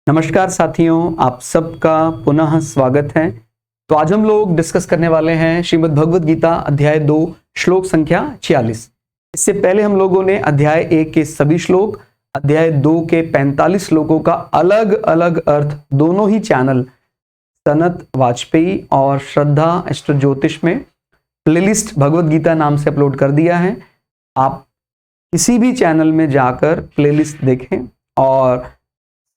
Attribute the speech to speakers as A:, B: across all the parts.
A: नमस्कार साथियों, आप सबका पुनः स्वागत है। तो आज हम लोग डिस्कस करने वाले हैं श्रीमद् भगवद गीता अध्याय 2 श्लोक संख्या 46। इससे पहले हम लोगों ने अध्याय 1 के सभी श्लोक, अध्याय 2 के 45 श्लोकों का अलग अलग अर्थ दोनों ही चैनल सनत वाजपेयी और श्रद्धा एस्ट्रो ज्योतिष में प्लेलिस्ट भगवद गीता नाम से अपलोड कर दिया है। आप किसी भी चैनल में जाकर प्लेलिस्ट देखें और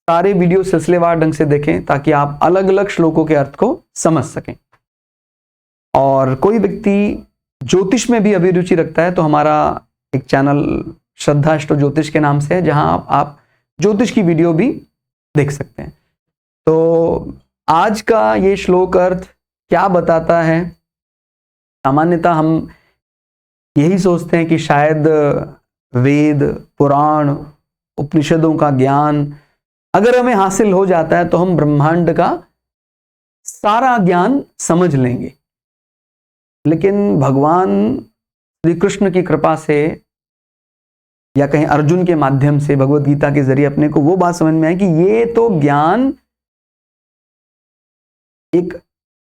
A: सारे वीडियो सिलसिलेवार ढंग से देखें ताकि आप अलग अलग श्लोकों के अर्थ को समझ सकें। और कोई व्यक्ति ज्योतिष में भी अभिरुचि रखता है तो हमारा एक चैनल श्रद्धा एस्ट्रो ज्योतिष के नाम से है, जहां आप ज्योतिष की वीडियो भी देख सकते हैं। तो आज का ये श्लोक अर्थ क्या बताता है? सामान्यतः हम यही सोचते हैं कि शायद वेद, पुराण, उपनिषदों का ज्ञान अगर हमें हासिल हो जाता है तो हम ब्रह्मांड का सारा ज्ञान समझ लेंगे। लेकिन भगवान श्री कृष्ण की कृपा से या कहीं अर्जुन के माध्यम से भगवद गीता के जरिए अपने को वो बात समझ में आई कि ये तो ज्ञान एक,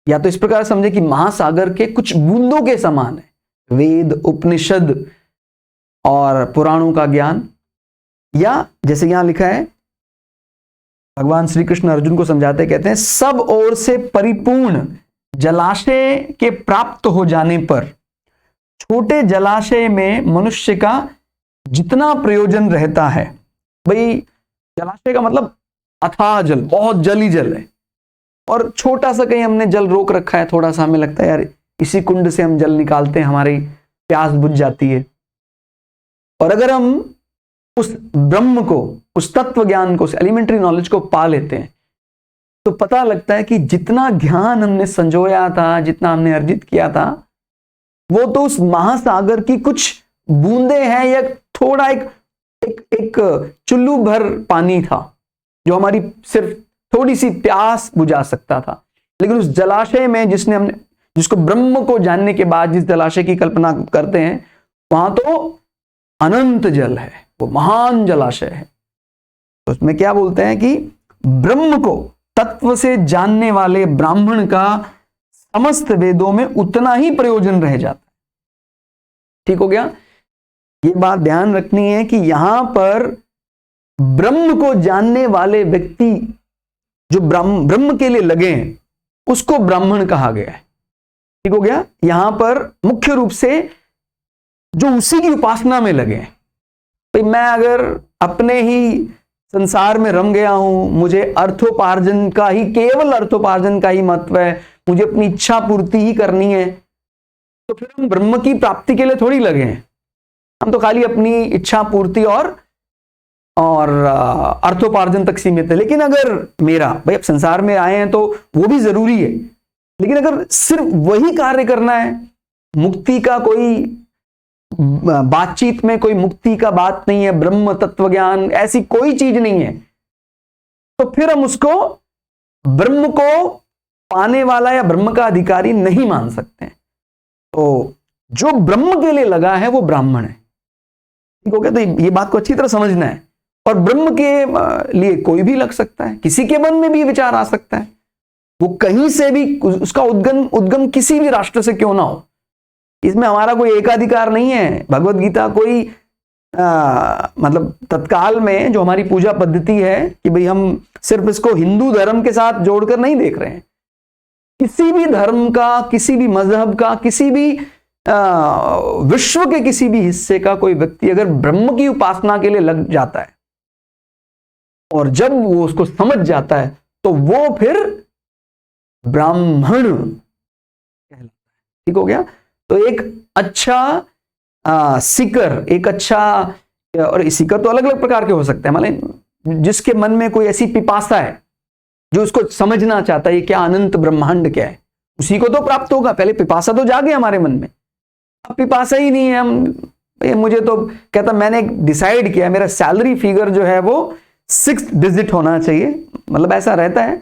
A: या तो इस प्रकार समझे कि महासागर के कुछ बूंदों के समान है वेद, उपनिषद और पुराणों का ज्ञान। या जैसे यहां लिखा है, भगवान श्री कृष्ण अर्जुन को समझाते कहते हैं, सब ओर से परिपूर्ण जलाशय के प्राप्त हो जाने पर छोटे जलाशय में मनुष्य का जितना प्रयोजन रहता है। भाई जलाशय का मतलब अथाह जल, बहुत जल ही जल है, और छोटा सा कहीं हमने जल रोक रखा है, थोड़ा सा हमें लगता है यार इसी कुंड से हम जल निकालते हैं, हमारी प्यास बुझ जाती है। और अगर हम उस ब्रह्म को, उस तत्व ज्ञान को, उस एलिमेंट्री नॉलेज को पा लेते हैं तो पता लगता है कि जितना ज्ञान हमने संजोया था, जितना हमने अर्जित किया था, वो तो उस महासागर की कुछ बूंदे हैं या थोड़ा एक चुल्लू भर पानी था जो हमारी सिर्फ थोड़ी सी प्यास बुझा सकता था। लेकिन उस जलाशय में जिसको ब्रह्म को जानने के बाद जिस जलाशय की कल्पना करते हैं, वहां तो अनंत जल है, वो महान जलाशय है। तो उसमें क्या बोलते हैं कि ब्रह्म को तत्व से जानने वाले ब्राह्मण का समस्त वेदों में उतना ही प्रयोजन रह जाता है। ठीक हो गया? ये बात ध्यान रखनी है कि यहां पर ब्रह्म को जानने वाले व्यक्ति जो ब्रह्म के लिए लगे हैं उसको ब्राह्मण कहा गया है। ठीक हो गया? यहां पर मुख्य रूप से जो उसी की उपासना में लगे हैं। भाई मैं अगर अपने ही संसार में रम गया हूं, मुझे अर्थोपार्जन का ही, केवल अर्थोपार्जन का ही महत्व है, मुझे अपनी इच्छा पूर्ति ही करनी है, तो फिर हम ब्रह्म की प्राप्ति के लिए थोड़ी लगे हैं। हम तो खाली अपनी इच्छा पूर्ति और अर्थोपार्जन तक सीमित है। लेकिन अगर मेरा, भाई अब संसार में आए हैं तो वो भी जरूरी है, लेकिन अगर सिर्फ वही कार्य करना है, मुक्ति का कोई बातचीत में कोई मुक्ति का बात नहीं है, ब्रह्म तत्व ज्ञान ऐसी कोई चीज नहीं है, तो फिर हम उसको ब्रह्म को पाने वाला या ब्रह्म का अधिकारी नहीं मान सकते हैं। तो जो ब्रह्म के लिए लगा है वो ब्राह्मण है। ठीक हो गया? तो ये बात को अच्छी तरह समझना है। और ब्रह्म के लिए कोई भी लग सकता है, किसी के मन में भी विचार आ सकता है, वो कहीं से भी, उसका उद्गम किसी भी राष्ट्र से क्यों ना हो। इसमें हमारा कोई एकाधिकार नहीं है। भगवत गीता कोई मतलब तत्काल में जो हमारी पूजा पद्धति है कि भाई हम सिर्फ इसको हिंदू धर्म के साथ जोड़कर नहीं देख रहे हैं। किसी भी धर्म का, किसी भी मजहब का, किसी भी विश्व के किसी भी हिस्से का कोई व्यक्ति अगर ब्रह्म की उपासना के लिए लग जाता है और जब वो उसको समझ जाता है तो वो फिर ब्राह्मण कहलाता है। ठीक हो गया? तो एक अच्छा सीकर, एक अच्छा, और सीकर तो अलग अलग प्रकार के हो सकते हैं, मतलब जिसके मन में कोई ऐसी पिपासा है जो उसको समझना चाहता है ये क्या अनंत ब्रह्मांड क्या है, उसी को तो प्राप्त होगा। पहले पिपासा तो जागे हमारे मन में, अब पिपासा ही नहीं है। मुझे तो कहता, मैंने डिसाइड किया मेरा सैलरी फिगर जो है वो 6 डिजिट होना चाहिए, मतलब ऐसा रहता है।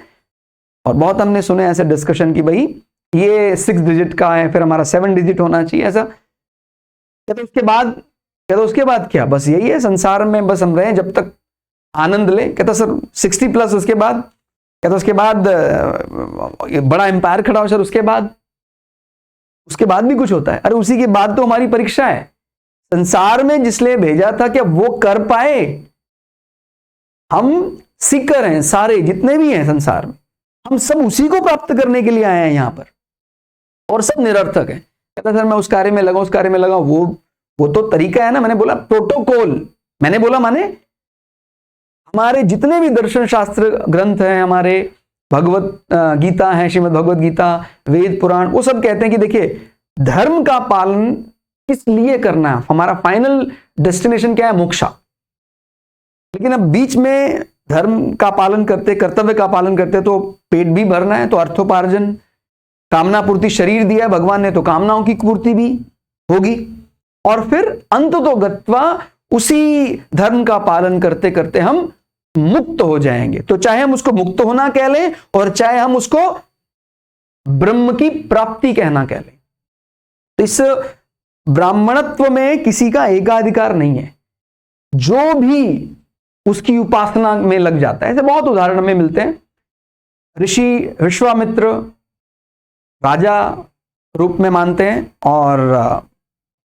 A: और बहुत हमने सुने ऐसे डिस्कशन की भाई ये 6 डिजिट का है, फिर हमारा 7 डिजिट होना चाहिए ऐसा। कहते उसके बाद क्या, बस यही है संसार में, बस हम रहे जब तक आनंद ले। कहता सर 60 प्लस, उसके बाद कहता उसके बाद बड़ा एम्पायर खड़ा हो सर, उसके बाद भी कुछ होता है। अरे उसी के बाद तो हमारी परीक्षा है। संसार में जिसलिए भेजा था क्या वो कर पाए? हम सीकर हैं, सारे जितने भी हैं संसार में, हम सब उसी को प्राप्त करने के लिए आए हैं यहां पर, और सब निरर्थक है। कहता सर मैं उस कार्य में लगा, उस कार्य में लगा, वो तो तरीका है ना। मैंने बोला प्रोटोकॉल, मैंने बोला माने हमारे जितने भी दर्शन शास्त्र ग्रंथ हैं, हमारे भगवत गीता है, श्रीमद् भगवत गीता, वेद पुराण, वो सब कहते हैं कि देखिए धर्म का पालन किस लिए करना है, हमारा फाइनल डेस्टिनेशन क्या है, मोक्षा। लेकिन अब बीच में धर्म का पालन करते, कर्तव्य का पालन करते, तो पेट भी भरना है, तो अर्थोपार्जन, कामना पूर्ति, शरीर दिया है भगवान ने तो कामनाओं की पूर्ति भी होगी, और फिर अंत तो गत्वा उसी धर्म का पालन करते करते हम मुक्त हो जाएंगे। तो चाहे हम उसको मुक्त होना कह लें और चाहे हम उसको ब्रह्म की प्राप्ति कहना कह लें। इस ब्राह्मणत्व में किसी का एकाधिकार नहीं है। जो भी उसकी उपासना में लग जाता है, ऐसे बहुत उदाहरण में मिलते हैं। ऋषि विश्वामित्र राजा रूप में मानते हैं और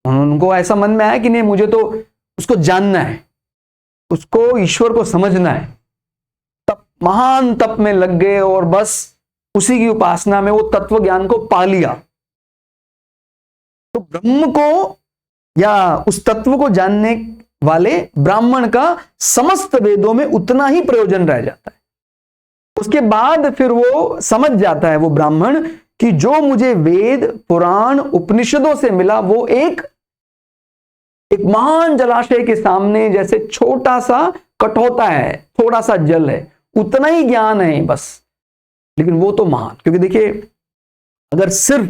A: उनको ऐसा मन में आया कि नहीं, मुझे तो उसको जानना है, उसको ईश्वर को समझना है। तप, महान तप में लग गए और बस उसी की उपासना में वो तत्व ज्ञान को पा लिया। तो ब्रह्म को या उस तत्व को जानने वाले ब्राह्मण का समस्त वेदों में उतना ही प्रयोजन रह जाता है। उसके बाद फिर वो समझ जाता है वो ब्राह्मण कि जो मुझे वेद पुराण उपनिषदों से मिला वो एक महान जलाशय के सामने जैसे छोटा सा कठोता है, थोड़ा सा जल है, उतना ही ज्ञान है बस। लेकिन वो तो महान, क्योंकि देखिए अगर सिर्फ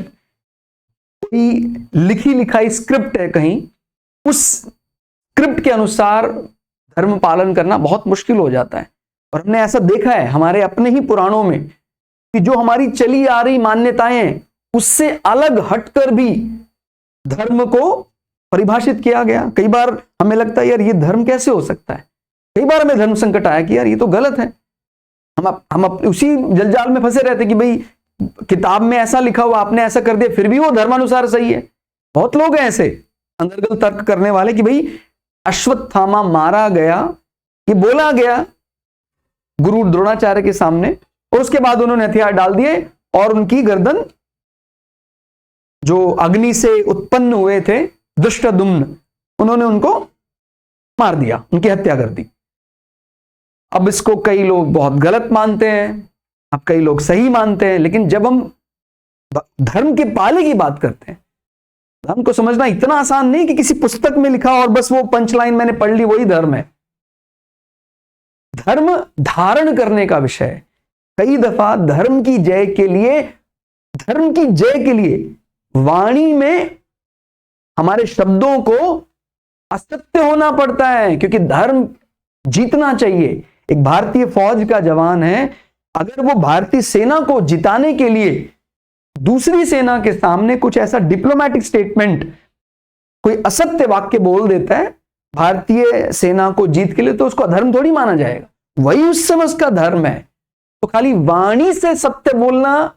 A: कोई लिखी लिखाई स्क्रिप्ट है कहीं, उस स्क्रिप्ट के अनुसार धर्म पालन करना बहुत मुश्किल हो जाता है। और हमने ऐसा देखा है हमारे अपने ही पुराणों में कि जो हमारी चली आ रही मान्यताएं उससे अलग हटकर भी धर्म को परिभाषित किया गया। कई बार हमें लगता है यार ये धर्म कैसे हो सकता है, कई बार हमें धर्म संकट आया कि यार ये तो गलत है। हम उसी जलजाल में फंसे रहते कि भाई किताब में ऐसा लिखा हुआ, आपने ऐसा कर दिया, फिर भी वो धर्मानुसार सही है। बहुत लोग हैं ऐसे अंतर्गत तर्क करने वाले कि भाई अश्वत्थामा मारा गया, ये बोला गया गुरु द्रोणाचार्य के सामने, और उसके बाद उन्होंने हथियार डाल दिए और उनकी गर्दन जो अग्नि से उत्पन्न हुए थे दृष्टद्युम्न, उन्होंने उनको मार दिया, उनकी हत्या कर दी। अब इसको कई लोग बहुत गलत मानते हैं, अब कई लोग सही मानते हैं। लेकिन जब हम धर्म के पाले की बात करते हैं, धर्म को समझना इतना आसान नहीं कि किसी पुस्तक में लिखा और बस वो पंचलाइन मैंने पढ़ ली वही धर्म है। धर्म धारण करने का विषय है। कई दफा धर्म की जय के लिए वाणी में हमारे शब्दों को असत्य होना पड़ता है, क्योंकि धर्म जीतना चाहिए। एक भारतीय फौज का जवान है, अगर वो भारतीय सेना को जिताने के लिए दूसरी सेना के सामने कुछ ऐसा डिप्लोमैटिक स्टेटमेंट, कोई असत्य वाक्य बोल देता है भारतीय सेना को जीत के लिए, तो उसको अधर्म थोड़ी माना जाएगा, वही उस समय उसका धर्म है। तो खाली वाणी से सत्य बोलना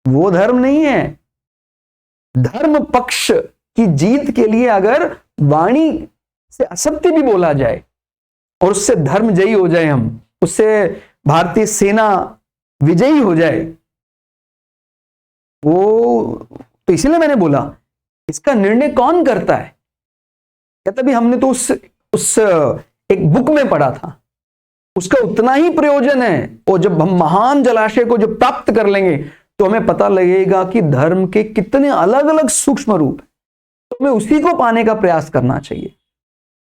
A: वो धर्म नहीं है। धर्म पक्ष की जीत के लिए अगर वाणी से असत्य भी बोला जाए और उससे धर्म जयी हो जाए, हम उससे भारतीय सेना विजयी हो जाए, वो तो इसीलिए मैंने बोला इसका निर्णय कौन करता है। कहता भी हमने तो उस एक बुक में पढ़ा था, उसका उतना ही प्रयोजन है। और जब हम महान जलाशय को जब प्राप्त कर लेंगे तो हमें पता लगेगा कि धर्म के कितने अलग अलग सूक्ष्म रूप है, तो हमें उसी को पाने का प्रयास करना चाहिए।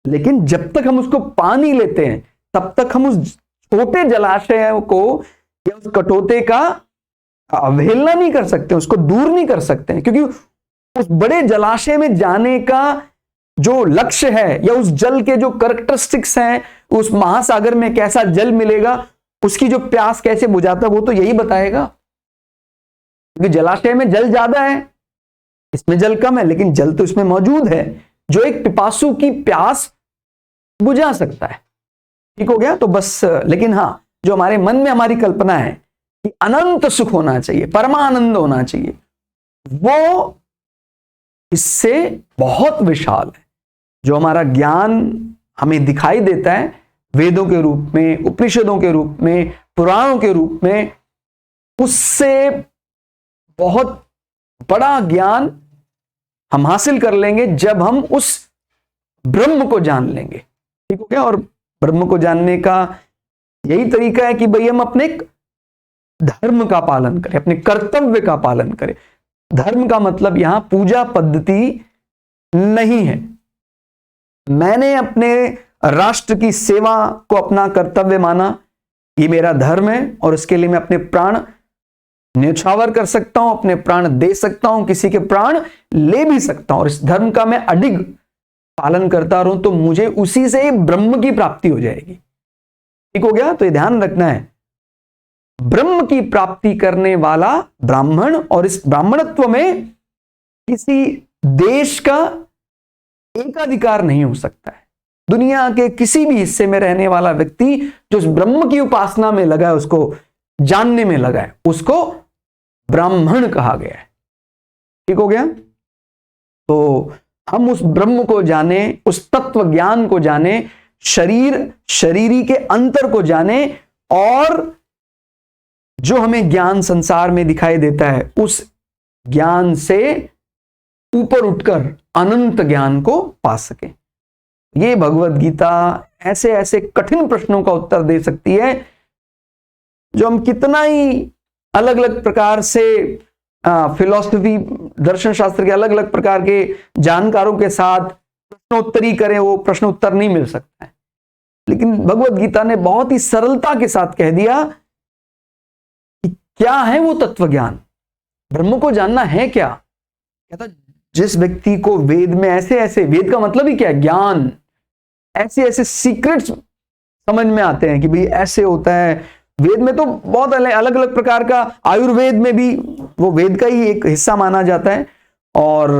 A: लेकिन जब तक हम उसको पा नहीं लेते हैं तब तक हम उस छोटे जलाशय को या उस कटोते का अवहेलना नहीं कर सकते, उसको दूर नहीं कर सकते हैं, क्योंकि उस बड़े जलाशय में जाने का जो लक्ष्य है या उस जल के जो कैरेक्टरिस्टिक्स हैं, उस महासागर में कैसा जल मिलेगा, उसकी जो प्यास कैसे बुझाता है, वो तो यही बताएगा। क्योंकि जलाशय में जल ज्यादा है, इसमें जल कम है, लेकिन जल तो इसमें मौजूद है जो एक पिपासु की प्यास बुझा सकता है। ठीक हो गया। तो बस, लेकिन हाँ, जो हमारे मन में हमारी कल्पना है कि अनंत सुख होना चाहिए, परमानंद होना चाहिए, वो इससे बहुत विशाल है। जो हमारा ज्ञान हमें दिखाई देता है वेदों के रूप में, उपनिषदों के रूप में, पुराणों के रूप में, उससे बहुत बड़ा ज्ञान हम हासिल कर लेंगे जब हम उस ब्रह्म को जान लेंगे। ठीक हो गया। और ब्रह्म को जानने का यही तरीका है कि भाई हम अपने धर्म का पालन करें, अपने कर्तव्य का पालन करें। धर्म का मतलब यहां पूजा पद्धति नहीं है। मैंने अपने राष्ट्र की सेवा को अपना कर्तव्य माना, ये मेरा धर्म है, और इसके लिए मैं अपने प्राण न्यौछावर कर सकता हूं, अपने प्राण दे सकता हूं, किसी के प्राण ले भी सकता हूं, और इस धर्म का मैं अडिग पालन करता रहूं तो मुझे उसी से ब्रह्म की प्राप्ति हो जाएगी। ठीक हो गया। तो ये ध्यान रखना है, ब्रह्म की प्राप्ति करने वाला ब्राह्मण, और इस ब्राह्मणत्व में किसी देश का एकाधिकार नहीं हो सकता है। दुनिया के किसी भी हिस्से में रहने वाला व्यक्ति जो इस ब्रह्म की उपासना में लगा है, उसको जानने में लगा है, उसको ब्राह्मण कहा गया है। ठीक हो गया। तो हम उस ब्रह्म को जाने, उस तत्व ज्ञान को जाने, शरीर शरीरी के अंतर को जाने, और जो हमें ज्ञान संसार में दिखाई देता है उस ज्ञान से ऊपर उठकर अनंत ज्ञान को पा सके। ये भगवत गीता ऐसे ऐसे कठिन प्रश्नों का उत्तर दे सकती है जो हम कितना ही अलग अलग प्रकार से फिलॉसफी, दर्शन शास्त्र के अलग अलग प्रकार के जानकारों के साथ प्रश्नोत्तरी करें, वो प्रश्न उत्तर नहीं मिल सकता है। लेकिन भगवत गीता ने बहुत ही सरलता के साथ कह दिया कि क्या है वो तत्व ज्ञान, ब्रह्म को जानना है क्या। कहता जिस व्यक्ति को वेद में ऐसे ऐसे, वेद का मतलब ही क्या है, ज्ञान, ऐसे ऐसे सीक्रेट्स समझ में आते हैं कि भाई ऐसे होता है। वेद में तो बहुत अलग अलग प्रकार का, आयुर्वेद में भी वो वेद का ही एक हिस्सा माना जाता है, और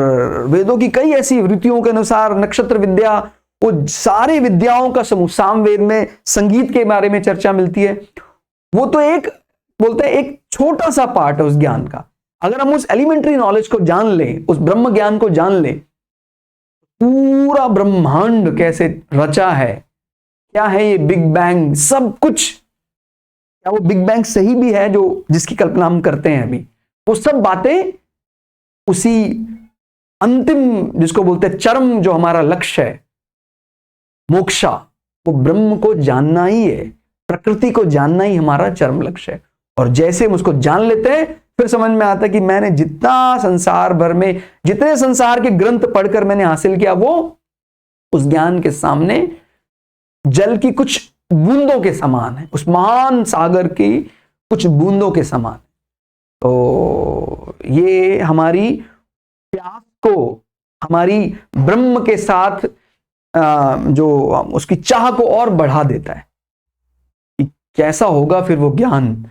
A: वेदों की कई ऐसी ऋतुओं के अनुसार, नक्षत्र विद्या, वो सारे विद्याओं का समूह। सामवेद में संगीत के बारे में चर्चा मिलती है। वो तो एक बोलते हैं एक छोटा सा पार्ट है उस ज्ञान का। अगर हम उस एलिमेंट्री नॉलेज को जान लें, उस ब्रह्म ज्ञान को जान लें, पूरा ब्रह्मांड कैसे रचा है, क्या है ये बिग बैंग, सब कुछ, क्या वो बिग बैंग सही भी है जो जिसकी कल्पना हम करते हैं अभी, वो सब बातें उसी अंतिम, जिसको बोलते हैं चरम, जो हमारा लक्ष्य है मोक्षा, वो ब्रह्म को जानना ही है, प्रकृति को जानना ही हमारा चरम लक्ष्य है। और जैसे हम उसको जान लेते हैं, फिर समझ में आता है कि मैंने जितना संसार भर में, जितने संसार के ग्रंथ पढ़कर मैंने हासिल किया, वो उस ज्ञान के सामने जल की कुछ बूंदों के समान है, उस महान सागर की कुछ बूंदों के समान। तो ये हमारी प्यास को, हमारी ब्रह्म के साथ जो उसकी चाह को और बढ़ा देता है कि कैसा होगा फिर वो ज्ञान,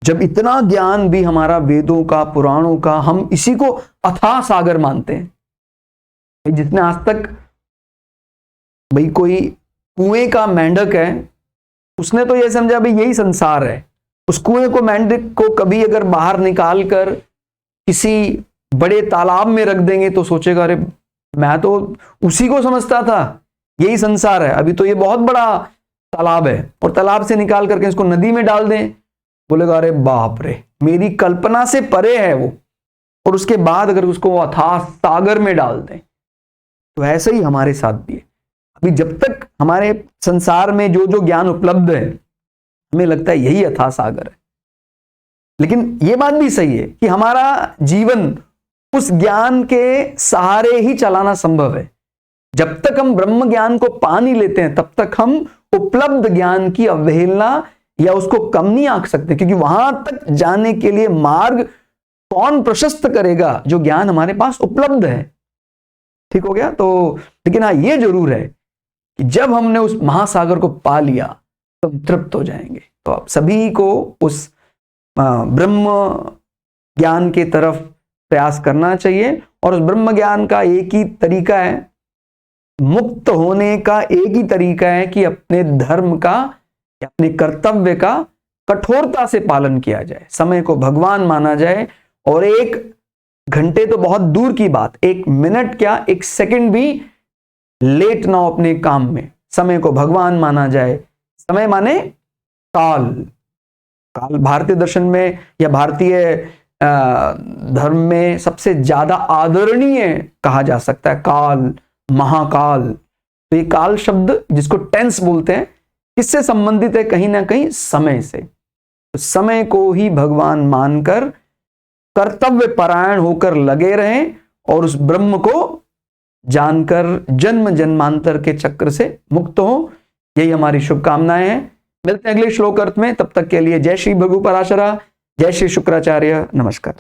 A: जब इतना ज्ञान भी हमारा वेदों का, पुराणों का, हम इसी को अथाह सागर मानते हैं। जिसने आज तक, भाई कोई कुएं का मेंढक है, उसने तो ये समझा भाई यही संसार है। उस कुएं को, मेंढक को कभी अगर बाहर निकाल कर किसी बड़े तालाब में रख देंगे तो सोचेगा अरे मैं तो उसी को समझता था यही संसार है, अभी तो ये बहुत बड़ा तालाब है, और तालाब से निकाल करके इसको नदी में डाल दें, बोलेगा अरे बाप रे मेरी कल्पना से परे है वो। और उसके बाद अगर उसको अथाह सागर में डाल दें, तो ऐसे ही हमारे साथ भी है। अभी जब तक हमारे संसार में जो जो ज्ञान उपलब्ध है, हमें लगता है यही अथाह सागर है। लेकिन यह बात भी सही है कि हमारा जीवन उस ज्ञान के सहारे ही चलाना संभव है। जब तक हम ब्रह्म ज्ञान को पा नहीं लेते हैं, तब तक हम उपलब्ध ज्ञान की अवहेलना या उसको कम नहीं आंक सकते, क्योंकि वहां तक जाने के लिए मार्ग कौन प्रशस्त करेगा, जो ज्ञान हमारे पास उपलब्ध है। ठीक हो गया। तो लेकिन हाँ, ये जरूर है कि जब हमने उस महासागर को पा लिया तो हम तृप्त हो जाएंगे। तो आप सभी को उस ब्रह्म ज्ञान के तरफ प्रयास करना चाहिए, और उस ब्रह्म ज्ञान का एक ही तरीका है मुक्त होने का एक ही तरीका है कि अपने धर्म का या अपने कर्तव्य का कठोरता से पालन किया जाए, समय को भगवान माना जाए, और 1 घंटे तो बहुत दूर की बात, 1 मिनट क्या 1 सेकंड भी लेट ना हो अपने काम में, समय को भगवान माना जाए। समय माने काल। काल भारतीय दर्शन में या भारतीय धर्म में सबसे ज्यादा आदरणीय कहा जा सकता है, काल, महाकाल। तो ये काल शब्द जिसको टेंस बोलते हैं, किससे संबंधित है? कहीं ना कहीं समय से। तो समय को ही भगवान मानकर कर्तव्य परायण होकर लगे रहें और उस ब्रह्म को जानकर जन्म जन्मांतर के चक्र से मुक्त हो। यही हमारी शुभकामनाएं हैं। मिलते हैं अगले श्लोक अर्थ में, तब तक के लिए जय श्री भृगु पराशरा, जय श्री शुक्राचार्य, नमस्कार।